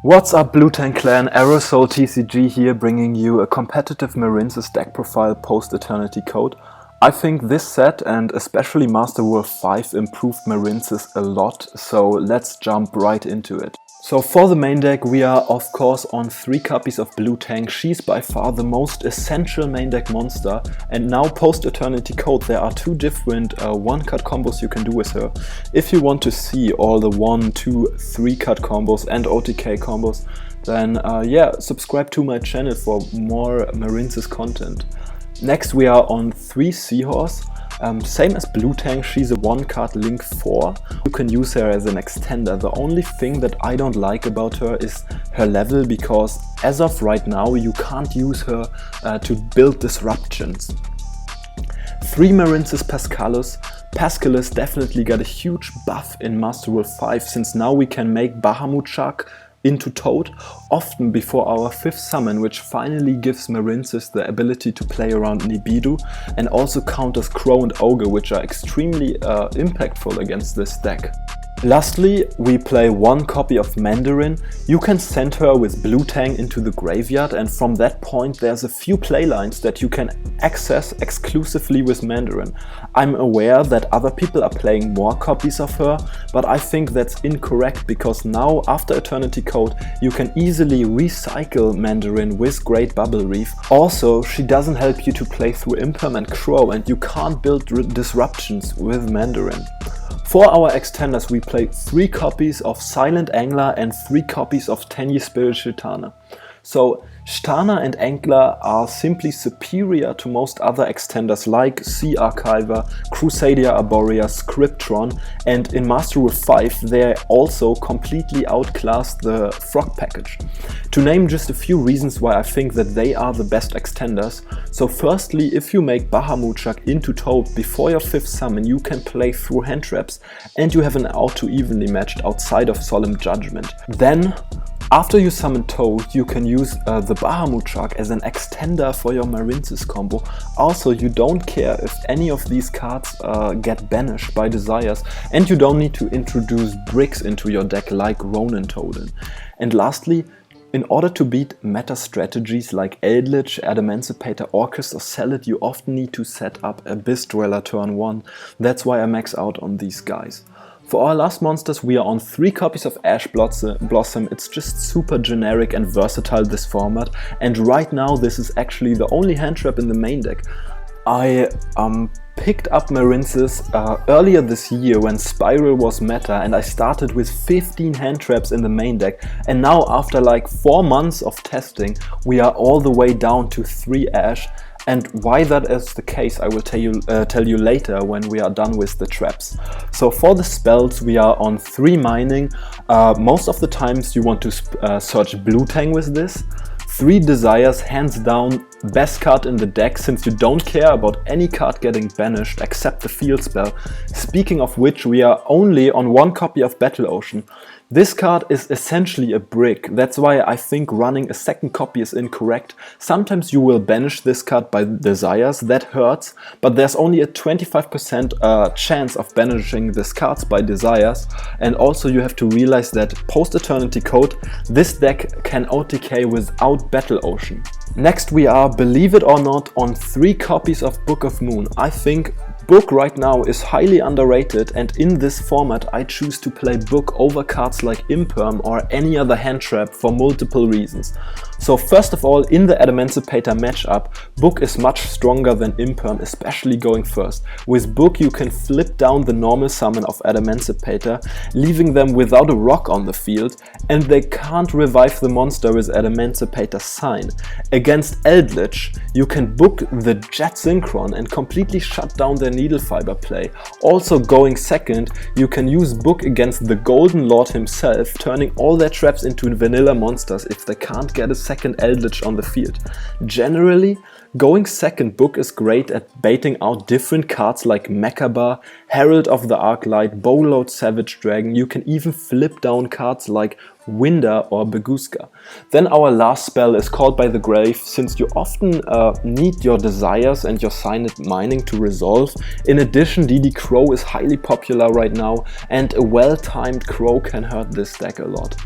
What's up, Blue Tank Clan? Aerosol TCG here, bringing you a competitive Marincess deck profile post-Eternity Code. I think this set, and especially Master World 5, improved Marincess a lot, so let's jump right into it. So for the main deck we are of course on 3 copies of Blue Tank. She's by far the most essential main deck monster, and now post Eternity Code there are 2 different 1-card combos you can do with her. If you want to see all the 1, 2, 3-card combos and OTK combos, then yeah, subscribe to my channel for more Marincess content. Next we are on 3 Seahorse. Same as Blue Tank, she's a 1-card Link 4. You can use her as an extender. The only thing that I don't like about her is her level, because as of right now you can't use her to build disruptions. 3 Marincess Pascalus. Pascalus definitely got a huge buff in Master World 5, since now we can make Bahamut Shark into Toad, often before our 5th summon, which finally gives Marincess the ability to play around Nibiru and also counters Crow and Ogre, which are extremely impactful against this deck. Lastly, we play 1 copy of Mandarin. You can send her with Blue Tank into the graveyard, and from that point there's a few playlines that you can access exclusively with Mandarin. I'm aware that other people are playing more copies of her, but I think that's incorrect, because now after Eternity Code you can easily recycle Mandarin with Great Bubble Reef. Also, she doesn't help you to play through Imperm and Crow, and you can't build disruptions with Mandarin. For our extenders we played 3 copies of Silent Angler and 3 copies of Tenyi Spirit Shitana. So Shitana and Angler are simply superior to most other extenders like Sea Archiver, Crusadia Arborea, Scriptron, and in Master World 5 they also completely outclassed the Frog package. To name just a few reasons why I think that they are the best extenders. So firstly, if you make Bahamut Shark into Toad before your 5th summon, you can play through hand traps and you have an out to evenly matched outside of Solemn Judgment. Then after you summon Toad, you can use the Bahamut Shark as an extender for your Marincess combo. Also, you don't care if any of these cards get banished by Desires, and you don't need to introduce bricks into your deck like Ronin Toadin. And lastly, in order to beat meta strategies like Eldritch, Adamancipator, Orcust or Salad, you often need to set up Abyss Dweller turn 1. That's why I max out on these guys. For our last monsters we are on 3 copies of Ash Blossom. It's just super generic and versatile, this format, and right now this is actually the only hand trap in the main deck. I picked up Marincess earlier this year when Spiral was meta, and I started with 15 hand traps in the main deck, and now after like 4 months of testing we are all the way down to 3 Ash. And why that is the case I will tell you later when we are done with the traps. So for the spells we are on 3 Mining. Most of the times you want to search Blue Tank with this. 3 Desires, hands down best card in the deck, since you don't care about any card getting banished except the field spell. Speaking of which, we are only on 1 copy of Battle Ocean. This card is essentially a brick, that's why I think running a 2nd copy is incorrect. Sometimes you will banish this card by Desires, that hurts, but there's only a 25% chance of banishing this card by Desires, and also you have to realize that post Eternity Code this deck can OTK without Battle Ocean. Next we are, believe it or not, on 3 copies of Book of Moon. I think Book right now is highly underrated, and in this format I choose to play Book over cards like Imperm or any other hand trap for multiple reasons. So first of all, in the Adamancipator matchup, Book is much stronger than Imperm, especially going first. With Book you can flip down the normal summon of Adamancipator, leaving them without a rock on the field, and they can't revive the monster with Adamancipator's Sign. Against Eldritch, you can Book the Jet Synchron and completely shut down their Needle Fiber play. Also going second, you can use Book against the Golden Lord himself, turning all their traps into vanilla monsters if they can't get a second Eldritch on the field. Generally, going second, Book is great at baiting out different cards like Mechaba, Herald of the Arclight, Bowload Savage Dragon. You can even flip down cards like Winder or Beguska. Then our last spell is Called by the Grave, since you often need your Desires and your Silent Mining to resolve. In addition, DD Crow is highly popular right now, and a well-timed Crow can hurt this deck a lot.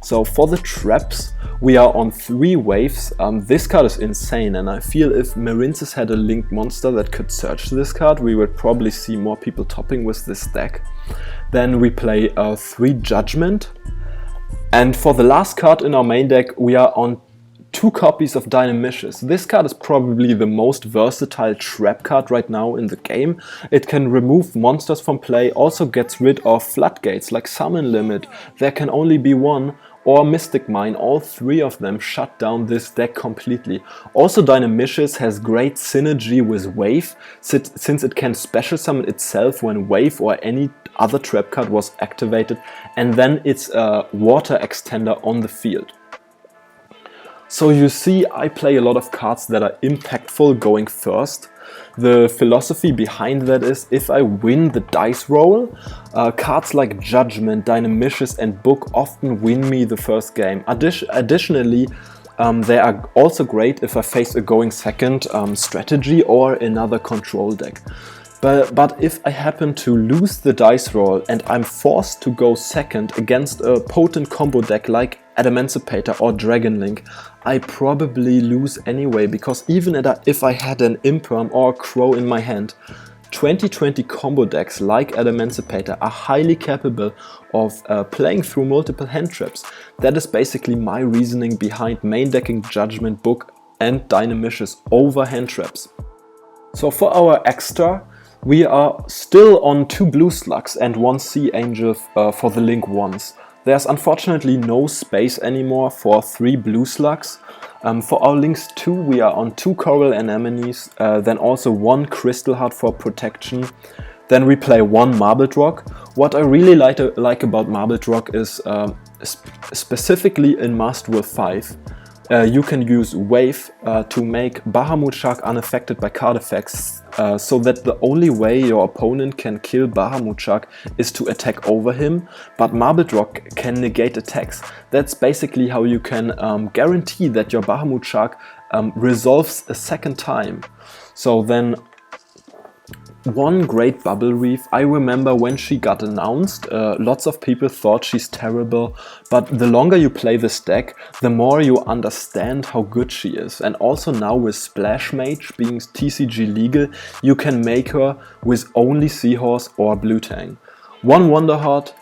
So for the traps, we are on 3 waves. This card is insane, and I feel if Marincess had a linked monster that could search this card, we would probably see more people topping with this deck. Then we play 3 Judgment. And for the last card in our main deck, we are on 2 copies of Dynamishes. This card is probably the most versatile trap card right now in the game. It can remove monsters from play, also gets rid of floodgates like Summon Limit, There Can Only Be One, or Mystic Mine. All 3 of them shut down this deck completely. Also Dynamishes has great synergy with Wave, since it can special summon itself when Wave or any other trap card was activated, and then it's a water extender on the field. So you see, I play a lot of cards that are impactful going first. The philosophy behind that is, if I win the dice roll, cards like Judgment, Dynamishes and Book often win me the first game. Additionally, they are also great if I face a going second strategy or another control deck. But if I happen to lose the dice roll and I'm forced to go second against a potent combo deck like Emancipator or Dragon Link, I probably lose anyway, because even if I had an Imperm or a Crow in my hand, 2020 combo decks like Emancipator are highly capable of playing through multiple hand traps. That is basically my reasoning behind main decking Judgment, Book and Dynamishes over hand traps. So for our extra, we are still on 2 Blue Slugs and 1 Sea Angel for the Link 1s. There's unfortunately no space anymore for 3 Blue Slugs. For our Links 2, we are on 2 Coral Anemones, then also 1 Crystal Heart for protection. Then we play 1 Marbled Rock. What I really like about Marbled Rock is specifically in Master World 5. You can use Wave to make Bahamut Shark unaffected by card effects, so that the only way your opponent can kill Bahamut Shark is to attack over him, but Marbled Rock can negate attacks. That's basically how you can guarantee that your Bahamut Shark resolves a second time. So then 1 great Bubble Reef. I remember when she got announced, lots of people thought she's terrible, but the longer you play this deck, the more you understand how good she is. And also now with Splash Mage being TCG legal, you can make her with only Seahorse or Blue Tang. 1 Wonderheart.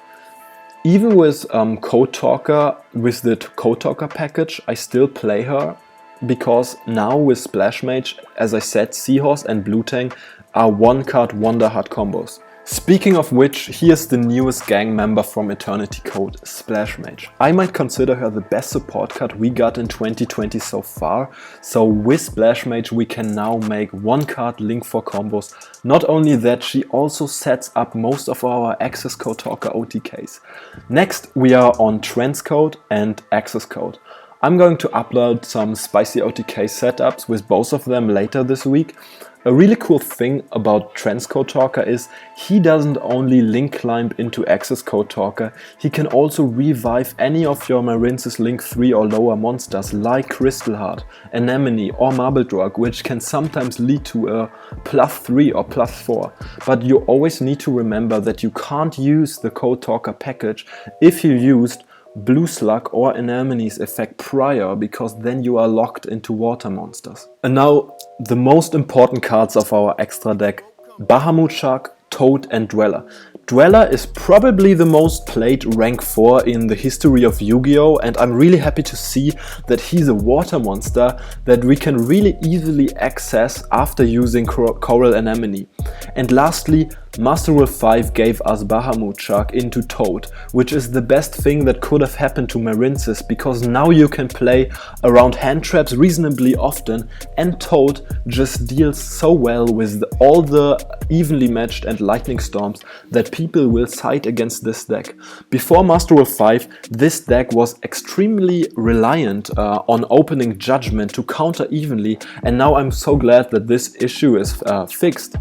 Even with Code Talker, with the Code Talker package, I still play her, because now with Splash Mage, as I said, Seahorse and Blue Tang are 1-card Wonderheart combos. Speaking of which, here's the newest gang member from Eternity Code, Splash Mage. I might consider her the best support card we got in 2020 so far. So with Splash Mage we can now make 1-card Link 4 combos. Not only that, she also sets up most of our Access Code Talker OTKs. Next we are on Transcode and Access Code. I'm going to upload some spicy OTK setups with both of them later this week. A really cool thing about Transcode Talker is he doesn't only link climb into Access Code Talker, he can also revive any of your Marincess Link 3 or lower monsters like Crystal Heart, Anemone or Marbled Rock, which can sometimes lead to a +3 or +4. But you always need to remember that you can't use the Code Talker package if you used Blue Slug or Anemone's effect prior, because then you are locked into water monsters. And now the most important cards of our extra deck: Bahamut Shark, Toad and Dweller. Dweller is probably the most played rank 4 in the history of Yu-Gi-Oh! And I'm really happy to see that he's a water monster that we can really easily access after using Coral Anemone. And lastly, Master World 5 gave us Bahamut Shark into Toad, which is the best thing that could have happened to Marincess, because now you can play around hand traps reasonably often, and Toad just deals so well with all the evenly matched and lightning storms that people will side against this deck. Before Master World 5, this deck was extremely reliant on opening Judgment to counter evenly, and now I'm so glad that this issue is fixed.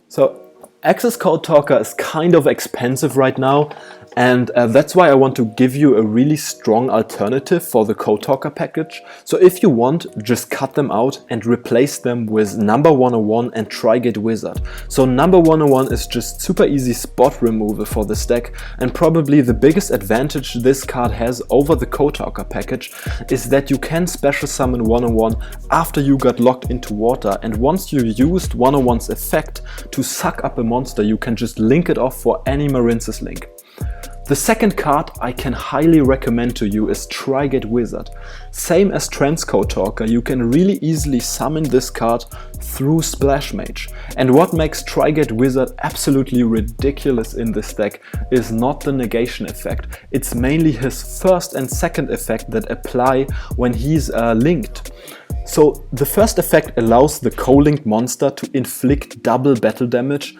So Access Code Talker is kind of expensive right now. And that's why I want to give you a really strong alternative for the Code Talker package. So if you want, just cut them out and replace them with Number 101 and Trigate Wizard. So Number 101 is just super easy spot removal for this deck, and probably the biggest advantage this card has over the Code Talker package is that you can special summon 101 after you got locked into water, and once you used 101's effect to suck up a monster, you can just link it off for any Marincess link. The second card I can highly recommend to you is Trigate Wizard. Same as Code Talker, you can really easily summon this card through Splash Mage. And what makes Trigate Wizard absolutely ridiculous in this deck is not the negation effect, it's mainly his first and second effect that apply when he's linked. So the first effect allows the co-linked monster to inflict double battle damage.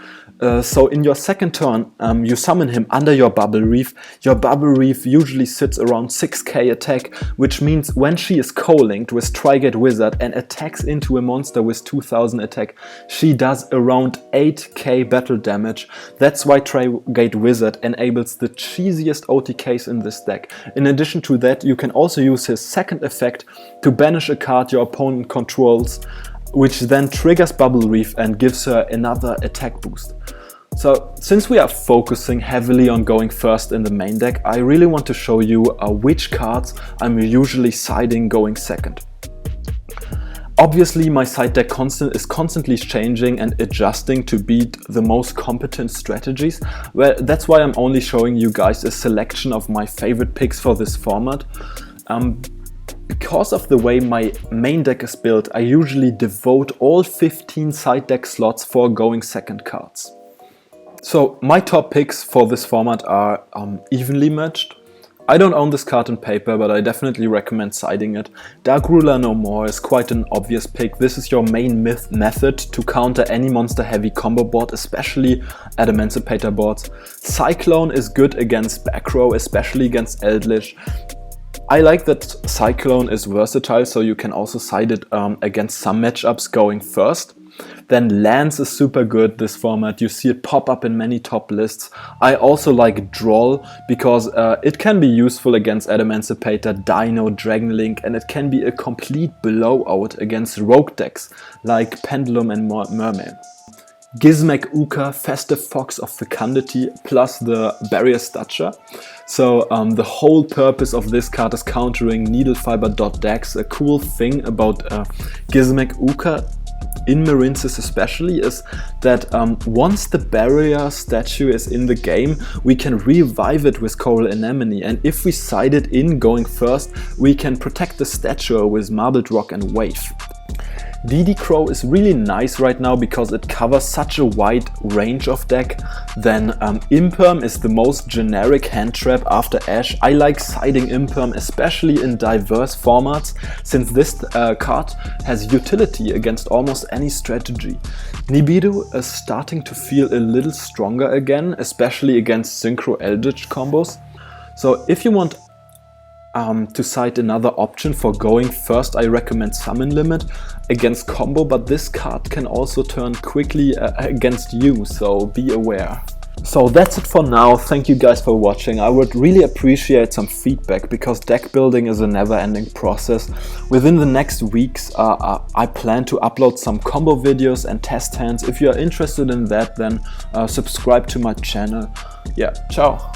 So in your second turn, you summon him under your Bubble Reef. Your Bubble Reef usually sits around 6k attack, which means when she is co-linked with Trigate Wizard and attacks into a monster with 2000 attack, she does around 8k battle damage. That's why Trigate Wizard enables the cheesiest OTKs in this deck. In addition to that, you can also use his second effect to banish a card your opponent controls, which then triggers Bubble Reef and gives her another attack boost. So since we are focusing heavily on going first in the main deck, I really want to show you which cards I'm usually siding going second. Obviously my side deck is constantly changing and adjusting to beat the most competent strategies. Well, that's why I'm only showing you guys a selection of my favorite picks for this format. Because of the way my main deck is built, I usually devote all 15 side deck slots for going second cards. So my top picks for this format are evenly matched. I don't own this card on paper, but I definitely recommend siding it. Dark Ruler No More is quite an obvious pick. This is your main method to counter any monster heavy combo board, especially at Emancipator boards. Cyclone is good against back row, especially against Eldritch. I like that Cyclone is versatile, so you can also side it against some matchups going first. Then Lance is super good this format, you see it pop up in many top lists. I also like Droll because it can be useful against Emancipator, Dino, Dragonlink, and it can be a complete blowout against rogue decks like Pendulum and Mermaid. Gizmek Uka, Festive Fox of Fecundity, plus the Barrier Stature. So the whole purpose of this card is countering Needle Fiber.dex. A cool thing about Gizmek Uka in Marincess especially is that once the barrier statue is in the game, we can revive it with Coral Anemone, and if we side it in going first, we can protect the statue with Marbled Rock and Wave. DD Crow is really nice right now because it covers such a wide range of deck. Then Imperm is the most generic hand trap after Ash. I like siding Imperm especially in diverse formats, since this card has utility against almost any strategy. Nibiru is starting to feel a little stronger again, especially against Synchro Eldritch combos. So if you want to cite another option for going first, I recommend Summon Limit against combo, but this card can also turn quickly against you, so be aware. So that's it for now. Thank you guys for watching. I would really appreciate some feedback because deck building is a never-ending process. Within the next weeks I plan to upload some combo videos and test hands. If you are interested in that, then subscribe to my channel. Yeah, ciao.